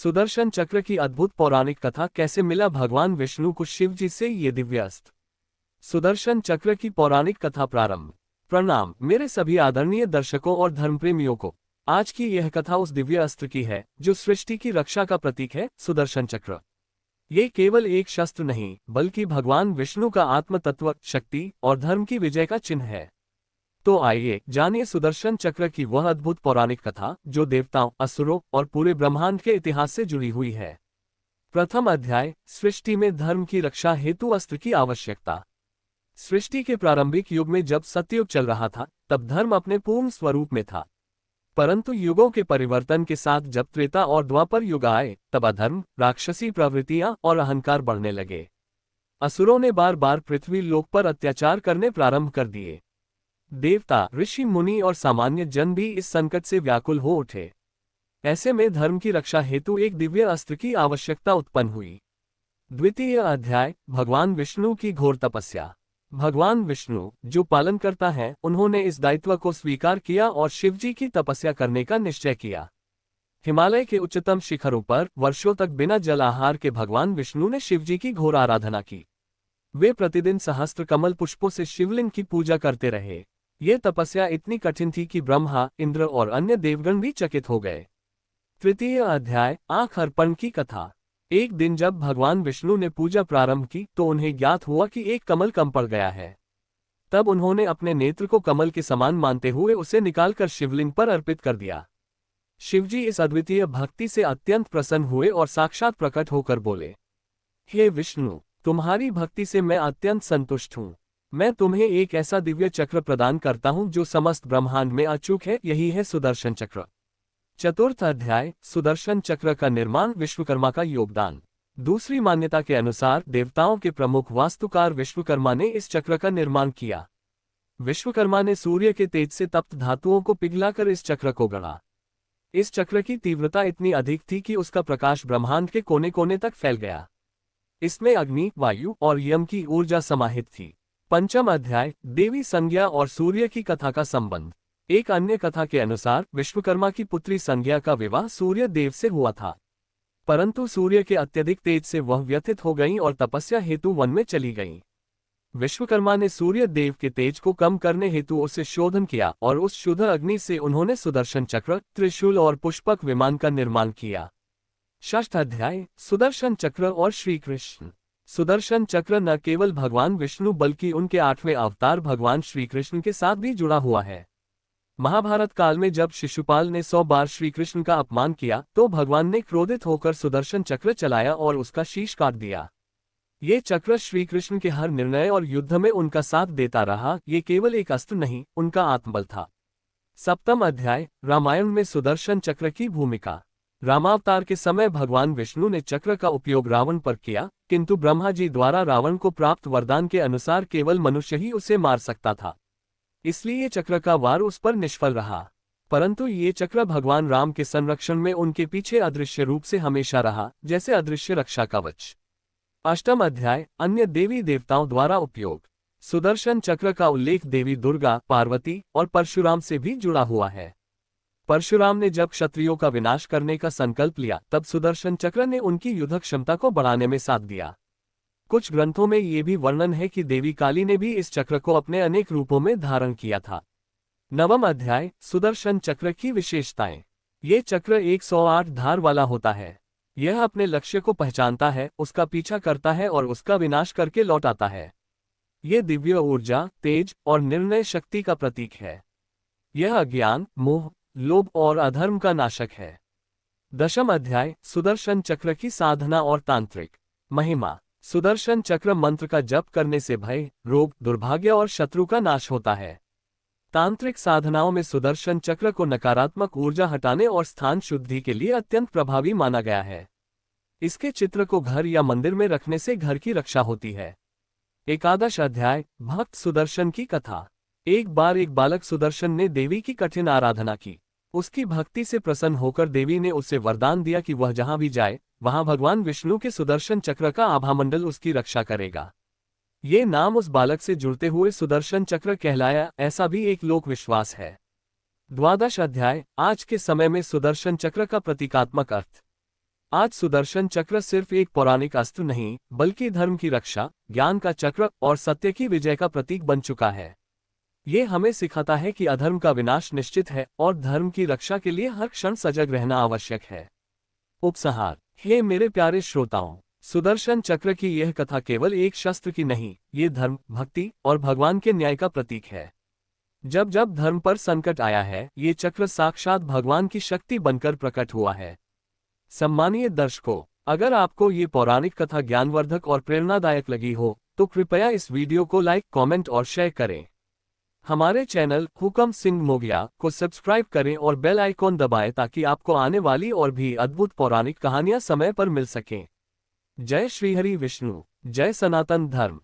सुदर्शन चक्र की अद्भुत पौराणिक कथा। कैसे मिला भगवान विष्णु को शिव जी से ये दिव्य अस्त्र। सुदर्शन चक्र की पौराणिक कथा प्रारंभ। प्रणाम मेरे सभी आदरणीय दर्शकों और धर्मप्रेमियों को। आज की यह कथा उस दिव्य अस्त्र की है जो सृष्टि की रक्षा का प्रतीक है, सुदर्शन चक्र। ये केवल एक शस्त्र नहीं, बल्कि भगवान विष्णु का आत्म तत्व, शक्ति और धर्म की विजय का चिन्ह है। तो आइए जानिए सुदर्शन चक्र की वह अद्भुत पौराणिक कथा जो देवताओं, असुरों और पूरे ब्रह्मांड के इतिहास से जुड़ी हुई है। प्रथम अध्याय, सृष्टि में धर्म की रक्षा हेतु अस्त्र की आवश्यकता। सृष्टि के प्रारंभिक युग में जब सतयुग चल रहा था, तब धर्म अपने पूर्ण स्वरूप में था। परंतु युगों के परिवर्तन के साथ जब त्रेता और द्वापर युग आए, तब अधर्म, राक्षसी प्रवृत्तियां और अहंकार बढ़ने लगे। असुरों ने बार बार पृथ्वी लोक पर अत्याचार करने प्रारंभ कर दिए। देवता, ऋषि मुनि और सामान्य जन भी इस संकट से व्याकुल हो उठे। ऐसे में धर्म की रक्षा हेतु एक दिव्य अस्त्र की आवश्यकता उत्पन्न हुई। द्वितीय अध्याय, भगवान विष्णु की घोर तपस्या। भगवान विष्णु जो पालन करता है, उन्होंने इस दायित्व को स्वीकार किया और शिवजी की तपस्या करने का निश्चय किया। हिमालय के उच्चतम शिखरों पर वर्षों तक बिना जल आहार के भगवान विष्णु ने शिवजी की घोर आराधना की। वे प्रतिदिन सहस्त्र कमल पुष्पों से शिवलिंग की पूजा करते रहे। ये तपस्या इतनी कठिन थी कि ब्रह्मा, इंद्र और अन्य देवगण भी चकित हो गए। तृतीय अध्याय, आंख अर्पण की कथा। एक दिन जब भगवान विष्णु ने पूजा प्रारंभ की तो उन्हें ज्ञात हुआ कि एक कमल कम पड़ गया है। तब उन्होंने अपने नेत्र को कमल के समान मानते हुए उसे निकालकर शिवलिंग पर अर्पित कर दिया। शिवजी इस अद्वितीय भक्ति से अत्यंत प्रसन्न हुए और साक्षात प्रकट होकर बोले, हे विष्णु, तुम्हारी भक्ति से मैं अत्यंत संतुष्ट हूँ। मैं तुम्हें एक ऐसा दिव्य चक्र प्रदान करता हूँ जो समस्त ब्रह्मांड में अचूक है, यही है सुदर्शन चक्र। चतुर्थ अध्याय, सुदर्शन चक्र का निर्माण, विश्वकर्मा का योगदान। दूसरी मान्यता के अनुसार देवताओं के प्रमुख वास्तुकार विश्वकर्मा ने इस चक्र का निर्माण किया। विश्वकर्मा ने सूर्य के तेज से तप्त धातुओं को पिघलाकर इस चक्र को गढ़ा। इस चक्र की तीव्रता इतनी अधिक थी कि उसका प्रकाश ब्रह्मांड के कोने कोने तक फैल गया। इसमें अग्नि, वायु और यम की ऊर्जा समाहित थी। पंचम अध्याय, देवी संज्ञा और सूर्य की कथा का संबंध। एक अन्य कथा के अनुसार विश्वकर्मा की पुत्री संज्ञा का विवाह सूर्य देव से हुआ था, परंतु सूर्य के अत्यधिक तेज से वह व्यथित हो गईं और तपस्या हेतु वन में चली गईं। विश्वकर्मा ने सूर्य देव के तेज को कम करने हेतु उसे शोधन किया और उस शुद्ध अग्नि से उन्होंने सुदर्शन चक्र, त्रिशूल और पुष्पक विमान का निर्माण किया। षष्ठ अध्याय, सुदर्शन चक्र और श्री कृष्ण। सुदर्शन चक्र न केवल भगवान विष्णु बल्कि उनके 8वें अवतार भगवान श्री कृष्ण के साथ भी जुड़ा हुआ है। महाभारत काल में जब शिशुपाल ने 100 बार श्री कृष्ण का अपमान किया तो भगवान ने क्रोधित होकर सुदर्शन चक्र चलाया और उसका शीश काट दिया। ये चक्र श्री कृष्ण के हर निर्णय और युद्ध में उनका साथ देता रहा। ये केवल एक अस्त्र नहीं, उनका आत्मबल था। सप्तम अध्याय, रामायण में सुदर्शन चक्र की भूमिका। रामावतार के समय भगवान विष्णु ने चक्र का उपयोग रावण पर किया, किंतु ब्रह्मा जी द्वारा रावण को प्राप्त वरदान के अनुसार केवल मनुष्य ही उसे मार सकता था। इसलिए चक्र का वार उस पर निष्फल रहा। परंतु ये चक्र भगवान राम के संरक्षण में उनके पीछे अदृश्य रूप से हमेशा रहा, जैसे अदृश्य रक्षा कवच। अष्टम अध्याय, अन्य देवी देवताओं द्वारा उपयोग। सुदर्शन चक्र का उल्लेख देवी दुर्गा, पार्वती और परशुराम से भी जुड़ा हुआ है। परशुराम ने जब क्षत्रियों का विनाश करने का संकल्प लिया, तब सुदर्शन चक्र ने उनकी युद्ध क्षमता को बढ़ाने में साथ दिया। कुछ ग्रंथों में ये भी वर्णन है कि देवी काली ने भी इस चक्र को अपने अनेक रूपों में धारण किया था। नवम अध्याय, सुदर्शन चक्र की विशेषताएं। ये चक्र 108 धार वाला होता है। यह अपने लक्ष्य को पहचानता है, उसका पीछा करता है और उसका विनाश करके लौट आता है। ये दिव्य ऊर्जा, तेज और निर्णय शक्ति का प्रतीक है। यह अज्ञान, मोह, लोभ और अधर्म का नाशक है। दशम अध्याय, सुदर्शन चक्र की साधना और तांत्रिक महिमा। सुदर्शन चक्र मंत्र का जप करने से भय, रोग, दुर्भाग्य और शत्रु का नाश होता है। तांत्रिक साधनाओं में सुदर्शन चक्र को नकारात्मक ऊर्जा हटाने और स्थान शुद्धि के लिए अत्यंत प्रभावी माना गया है। इसके चित्र को घर या मंदिर में रखने से घर की रक्षा होती है। एकादश अध्याय, भक्त सुदर्शन की कथा। एक बार एक बालक सुदर्शन ने देवी की कठिन आराधना की। उसकी भक्ति से प्रसन्न होकर देवी ने उसे वरदान दिया कि वह जहां भी जाए, वहां भगवान विष्णु के सुदर्शन चक्र का आभामंडल उसकी रक्षा करेगा। ये नाम उस बालक से जुड़ते हुए सुदर्शन चक्र कहलाया, ऐसा भी एक लोक विश्वास है। द्वादश अध्याय, आज के समय में सुदर्शन चक्र का प्रतीकात्मक अर्थ। आज सुदर्शन चक्र सिर्फ एक पौराणिक अस्त्र नहीं, बल्कि धर्म की रक्षा, ज्ञान का चक्र और सत्य की विजय का प्रतीक बन चुका है। ये हमें सिखाता है कि अधर्म का विनाश निश्चित है और धर्म की रक्षा के लिए हर क्षण सजग रहना आवश्यक है। उपसंहार। हे मेरे प्यारे श्रोताओं, सुदर्शन चक्र की यह कथा केवल एक शस्त्र की नहीं, ये धर्म, भक्ति और भगवान के न्याय का प्रतीक है। जब जब धर्म पर संकट आया है, ये चक्र साक्षात भगवान की शक्ति बनकर प्रकट हुआ है। सम्मानीय दर्शकों, अगर आपको ये पौराणिक कथा ज्ञानवर्धक और प्रेरणादायक लगी हो, तो कृपया इस वीडियो को लाइक, कमेंट और शेयर करें। हमारे चैनल हुकम सिंह मोगिया को सब्सक्राइब करें और बेल आइकॉन दबाएं ताकि आपको आने वाली और भी अद्भुत पौराणिक कहानियां समय पर मिल सकें। जय श्री हरि विष्णु, जय सनातन धर्म।